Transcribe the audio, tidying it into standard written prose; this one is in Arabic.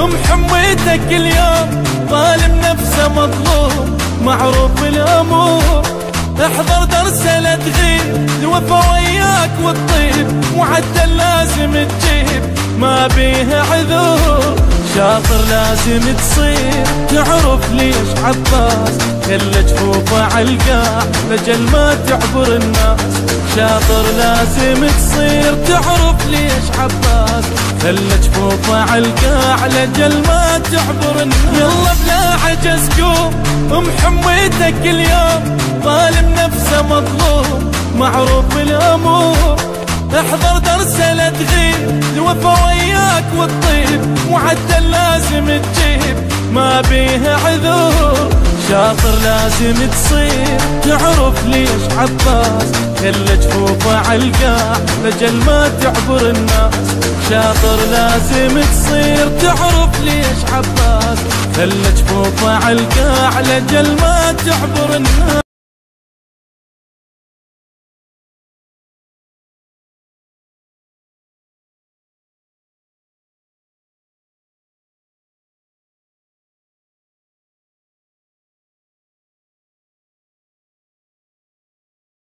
محميتك اليوم ظالم نفسه مظلوم معروف بالامور. احضر درس لا تغيب الوفا وياك والطيب معدل لازم تجيب ما بيها عذور. شاطر لازم تصير تعرف ليش عباس كل جفوفه عالقاع لجل ما تعبر الناس. شاطر لازم تصير تعرف ليش عباس كل جفوفه عالقاع لجل ما تعبر الناس. يلا بلا عجز قوم محميتك اليوم ظالم نفسه مظلوم معروف بالامور. احضر درس لا تغيب الوفا وياك والطيب معدل لازم تجيب ما بيها عذور. شاطر لازم تصير تعرف ليش عباس كل جفوفه عالقاع لجل ما تعبر الناس. شاطر لازم تصير تعرف ليش عباس كل جفوفه عالقاع لجل ما تعبر الناس.